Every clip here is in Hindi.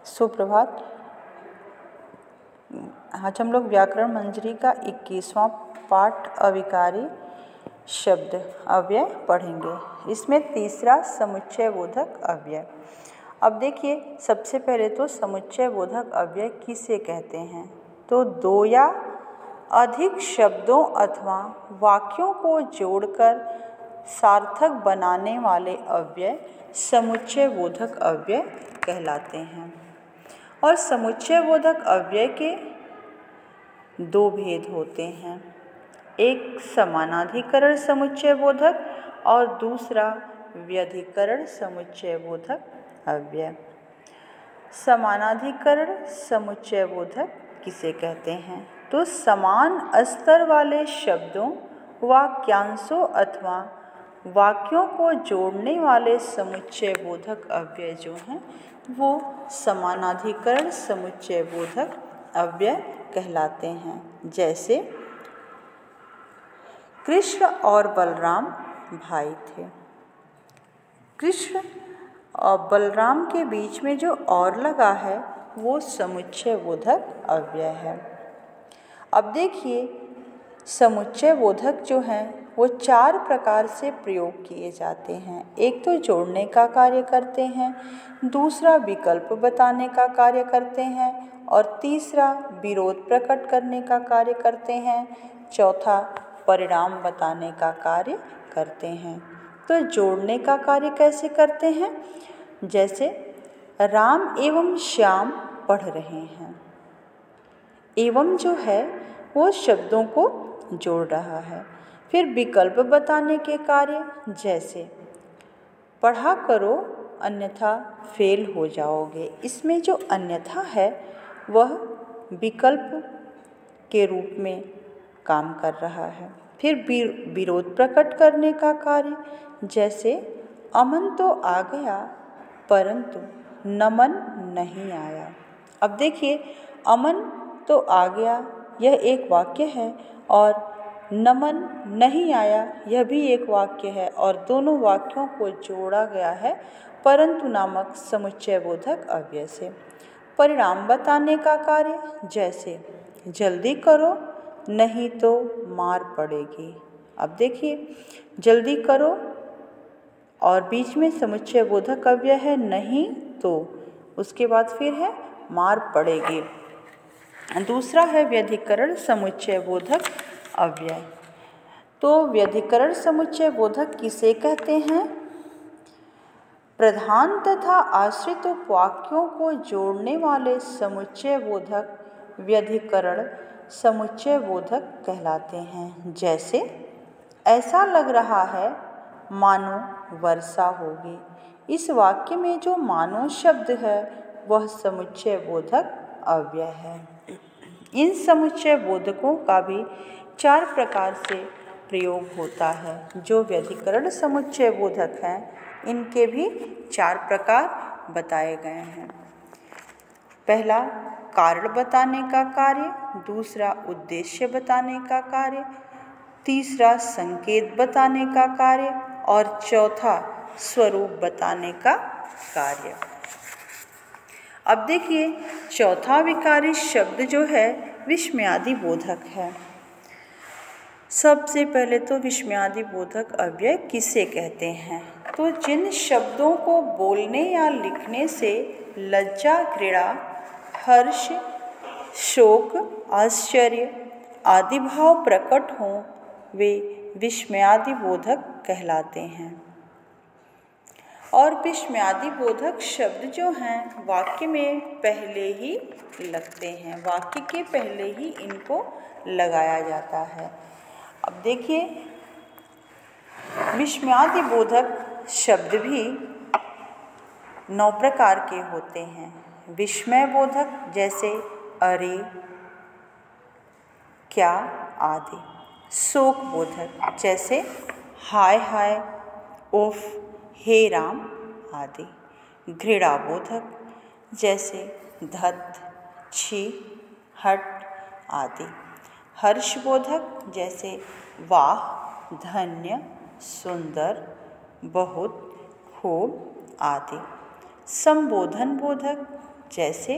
सुप्रभात। आज हम लोग व्याकरण मंजरी का 21वां पाठ अविकारी शब्द अव्यय पढ़ेंगे। इसमें तीसरा समुच्चय बोधक अव्यय। अब देखिए, सबसे पहले तो समुच्चय बोधक अव्यय किसे कहते हैं? तो दो या अधिक शब्दों अथवा वाक्यों को जोड़कर सार्थक बनाने वाले अव्यय समुच्चय बोधक अव्यय कहलाते हैं। और समुच्चय बोधक अव्यय के दो भेद होते हैं, एक समानाधिकरण समुच्चय बोधक और दूसरा व्यधिकरण समुच्चय बोधक अव्यय। समानाधिकरण समुच्चय बोधक किसे कहते हैं? तो समान स्तर वाले शब्दों, वाक्यांशों अथवा वाक्यों को जोड़ने वाले समुच्चय बोधक अव्यय जो हैं वो समानाधिकरण समुच्चय बोधक अव्यय कहलाते हैं। जैसे कृष्ण और बलराम भाई थे। कृष्ण और बलराम के बीच में जो और लगा है वो समुच्चय बोधक अव्यय है। अब देखिए, समुच्चय बोधक जो हैं वो चार प्रकार से प्रयोग किए जाते हैं। एक तो जोड़ने का कार्य करते हैं, दूसरा विकल्प बताने का कार्य करते हैं और तीसरा विरोध प्रकट करने का कार्य करते हैं, चौथा परिणाम बताने का कार्य करते हैं। तो जोड़ने का कार्य कैसे करते हैं? जैसे राम एवं श्याम पढ़ रहे हैं। एवं जो है वो शब्दों को जोड़ रहा है। फिर विकल्प बताने के कार्य, जैसे पढ़ा करो अन्यथा फेल हो जाओगे। इसमें जो अन्यथा है वह विकल्प के रूप में काम कर रहा है। फिर विरोध प्रकट करने का कार्य, जैसे अमन तो आ गया परंतु नमन नहीं आया। अब देखिए, अमन तो आ गया यह एक वाक्य है और नमन नहीं आया यह भी एक वाक्य है और दोनों वाक्यों को जोड़ा गया है परंतु नामक समुच्चय बोधक अव्यय से। परिणाम बताने का कार्य, जैसे जल्दी करो नहीं तो मार पड़ेगी। अब देखिए, जल्दी करो और बीच में समुच्चय बोधक अव्यय है नहीं तो, उसके बाद फिर है मार पड़ेगी। दूसरा है व्यधिकरण समुच्चय बोधक अव्यय। तो व्यधिकरण समुच्चय बोधक किसे कहते हैं? प्रधान तथा आश्रित वाक्यों को जोड़ने वाले समुच्चय बोधक व्यधिकरण समुच्चय बोधक कहलाते हैं। जैसे ऐसा लग रहा है मानो वर्षा होगी। इस वाक्य में जो मानो शब्द है वह समुच्चय बोधक अव्यय है। इन समुच्चय बोधकों का भी चार प्रकार से प्रयोग होता है। जो व्यधिकरण समुच्चय बोधक हैं इनके भी चार प्रकार बताए गए हैं। पहला कारण बताने का कार्य, दूसरा उद्देश्य बताने का कार्य, तीसरा संकेत बताने का कार्य और चौथा स्वरूप बताने का कार्य। अब देखिए, चौथा विकारी शब्द जो है विस्मयादि बोधक है। सबसे पहले तो विस्मयादि बोधक अव्यय किसे कहते हैं? तो जिन शब्दों को बोलने या लिखने से लज्जा, घृणा, हर्ष, शोक, आश्चर्य आदि भाव प्रकट हों वे विस्मयादि बोधक कहलाते हैं। और विस्मयादि बोधक शब्द जो हैं वाक्य में पहले ही लगते हैं, वाक्य के पहले ही इनको लगाया जाता है। अब देखिए, विस्मयादि बोधक शब्द भी 9 प्रकार के होते हैं। विस्मय बोधक, जैसे अरे, क्या आदि। शोक बोधक, जैसे हाय हाय, उफ, हे राम आदि। घृणा बोधक, जैसे धत, छी, हट आदि। हर्ष बोधक, जैसे वाह, धन्य, सुंदर, बहुत, खूब आदि। संबोधन बोधक, जैसे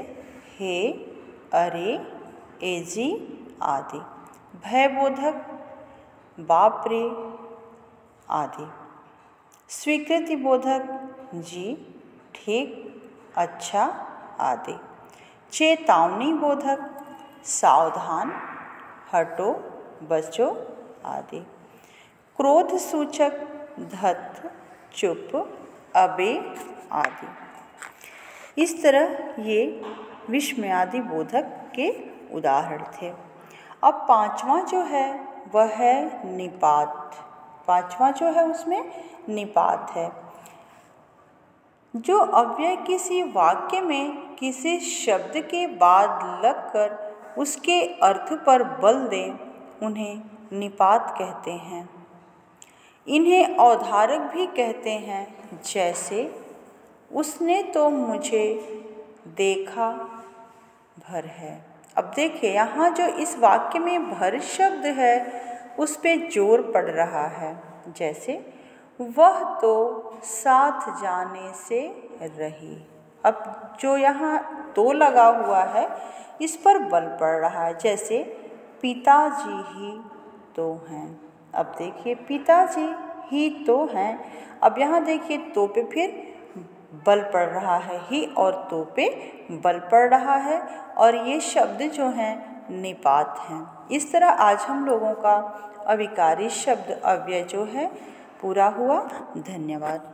हे, अरे, एजी आदि। भयबोधक बाप रे आदि। स्वीकृति बोधक जी, ठीक, अच्छा आदि। चेतावनी बोधक सावधान, हटो, बचो आदि। क्रोध सूचक धत, चुप, अबे आदि। इस तरह ये विस्मयादि बोधक के उदाहरण थे। अब पांचवा जो है वह है निपात। पांचवा जो है उसमें निपात है। जो अव्यय किसी वाक्य में किसी शब्द के बाद लगकर उसके अर्थ पर बल दें, उन्हें निपात कहते हैं। इन्हें औधारक भी कहते हैं, जैसे उसने तो मुझे देखा भर है। अब देखिए यहाँ जो इस वाक्य में भर शब्द है उस पे जोर पड़ रहा है। जैसे वह तो साथ जाने से रही। अब जो यहाँ तो लगा हुआ है इस पर बल पड़ रहा है। जैसे पिताजी ही तो हैं। अब देखिए पिताजी ही तो हैं। अब यहाँ देखिए तो पे फिर बल पड़ रहा है, ही और तो पे बल पड़ रहा है और ये शब्द जो हैं निपात हैं। इस तरह आज हम लोगों का अविकारी शब्द अव्यय जो है पूरा हुआ। धन्यवाद।